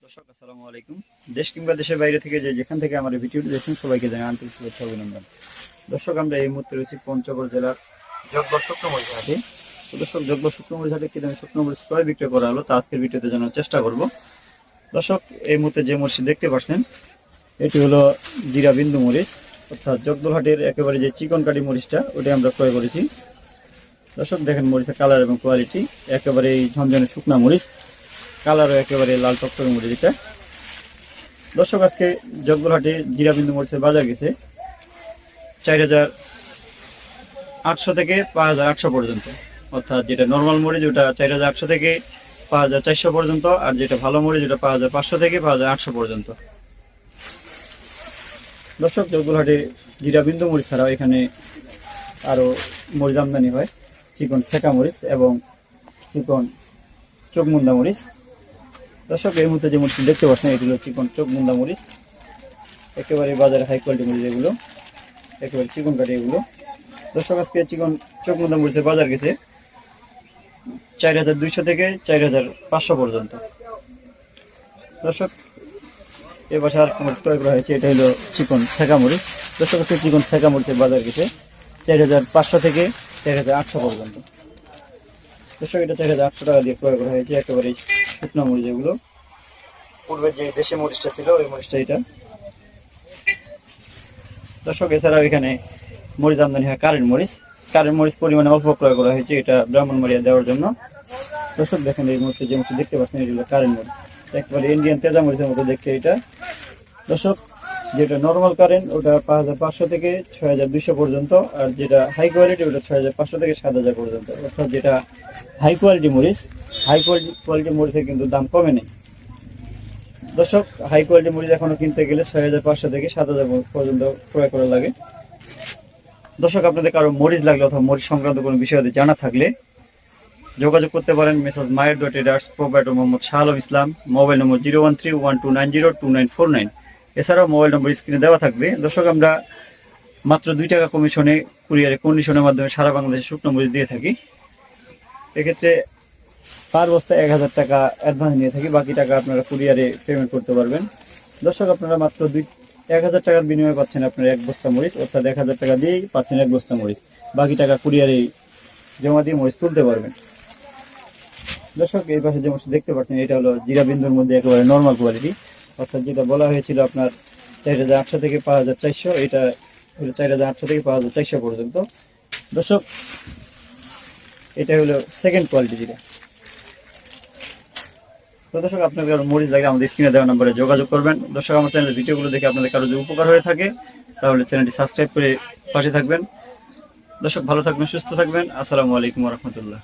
দর্শক আসসালামু আলাইকুম। দেশ কিংবা দেশের বাইরে থেকে যেখান থেকে আমার এই ভিডিওটি দেখুন সবাইকে জানাই আন্তরিক শুভেচ্ছা অভিনন্দন। দর্শক আমরা এই মুহূর্তে রয়েছি পঞ্চগড় জেলার জগবর শুকনোমরিচ হাটে। তো দর্শক জগবর শুকনোমরিচ হাটে কি দামে শুকনোমরিচ ক্রয় বিক্রয় করা হলো তা আজকের ভিডিওতে জানার চেষ্টা করব। দর্শক এই মুহূর্তে যে মরিচ দেখতে পাচ্ছেন এটি হলো জিরা বিন্দু মরিচ, অর্থাৎ জগদল হাটের একেবারে যে চিকন কাটি মরিচটা ওটা আমরা ক্রয় করেছি। দর্শক দেখেন মরিচের কালার এবং কোয়ালিটি একেবারে এই ঝনঝনে শুকনা মরিচ, কালারও একেবারে লাল টকটকে মরিচ এটা। দর্শক আজকে জগদলহাটে জিরা বিন্দু মরিচের বাজার গেছে 4,800 থেকে 5,800 পর্যন্ত, অর্থাৎ যেটা নর্মাল মরিচ ওটা 4,800 থেকে 5,400 পর্যন্ত, আর যেটা ভালো মরিচ ওটা 5,500 থেকে 5,800 পর্যন্ত। দর্শক জগদলহাটে জিরা বিন্দু মরিচ ছাড়াও এখানে আরও মরিচ আমদানি হয়, চিকন ছেঁকা মরিচ এবং চিকন চোখমুন্দা মরিচ। দর্শক এই মুহূর্তে যে মরিচ দেখতে পাচ্ছেন এটি হলো চিকন চোখমুন্দা মরিচ, একেবারে বাজারে হাই কোয়ালিটি মরিচ এগুলো, একেবারে চিকন কাটি এগুলো। দর্শক আজকে চিকন চোখমুন্দা মরিচের বাজার গেছে 4,200 থেকে 4,500 পর্যন্ত। দর্শক এ পাশে আর মরিচ ক্রয় করা হয়েছে, এটা হলো চিকন ছেঁকা মরিচ। দর্শক আজকে চিকন ছেঁকা মরিচের বাজার গেছে 4,500 থেকে 4,800 পর্যন্ত। দর্শক এটা 4,800 টাকা দিয়ে ক্রয় করা হয়েছে, একেবারে শুকনো মরিচ এগুলো। পূর্বে যে দেশি মরিচটা ছিল ওই মরিচটা এটা। দর্শক এছাড়াও এখানে মরিচ আমদানি হয় কারেন্ট মরিচ পরিমাণে অল্প ক্রয় করা হয়েছে, এটা ব্রাহ্মণবাড়িয়া দেওয়ার জন্য। দর্শক দেখেন এই মুহূর্তে যে মরিচ দেখতে পাচ্ছেন এটি হলো কারেন্ট মরিচ, একেবারে ইন্ডিয়ান তেজা মরিচের মতো দেখতে এটা। দর্শক যেটা নর্মাল কারেন্ট ওটা 5,500 থেকে 6,200 পর্যন্ত, আর যেটা হাই কোয়ালিটি ওটা 6,500 থেকে 7,000 পর্যন্ত। অর্থাৎ যেটা হাই কোয়ালিটি মরিচের কিন্তু দাম কমে নেই। দর্শক হাই কোয়ালিটি মরিচ এখনো কিনতে গেলে 6,500 থেকে 7,000 পর্যন্ত ক্রয় করা লাগে। দর্শক আপনাদের কারো মরিচ লাগলে অথবা মরিচ সংক্রান্ত কোনো বিষয় জানা থাকলে যোগাযোগ করতে পারেন message mayer.traders, proprietor Mohammad Shah Alam Islam, mobile number 01312902949। এছাড়াও মোবাইল নম্বর স্ক্রিনে দেওয়া থাকবে। দর্শক আমরা মাত্র 2 টাকা কমিশনে কুরিয়ারে কন্ডিশনের মাধ্যমে সারা বাংলাদেশে শুকনো মরিচ দিয়ে থাকি। এক্ষেত্রে পার বস্তা 1,000 টাকা অ্যাডভান্স নিয়ে থাকি, বাকি টাকা আপনারা কুরিয়ারে পেমেন্ট করতে পারবেন। দর্শক আপনারা মাত্র 1,000 টাকার বিনিময়ে পাচ্ছেন আপনারা 1 বস্তা মরিচ, অর্থাৎ 1,000 টাকা দিয়েই পাচ্ছেন 1 বস্তা মরিচ, বাকি টাকা কুরিয়ারে জমা দিয়ে মরিচ তুলতে পারবেন। দর্শক এই পাশে যে মরিচ দেখতে পাচ্ছেন এটা হলো জিরা বিন্দুর মধ্যে একেবারে নর্মাল কোয়ালিটি, অর্থাৎ যেটা বলা হয়েছিল আপনার 4,800 থেকে 5,400, এটা হলো 4,800 থেকে 5,400 পর্যন্ত। দর্শক এটা হলো সেকেন্ড কোয়ালিটি জিরা। তো দর্শক আপনাদের মরিচ লাগে আমাদের স্ক্রিনে দেওয়া নম্বরে যোগাযোগ করবেন। দর্শক আমার চ্যানেলের ভিডিওগুলো দেখে আপনাদের কারো যদি উপকার হয়ে থাকে তাহলে চ্যানেলটি সাবস্ক্রাইব করে পাশে থাকবেন। দর্শক ভালো থাকবেন, সুস্থ থাকবেন। আসসালামু আলাইকুম ওয়া রাহমাতুল্লাহ।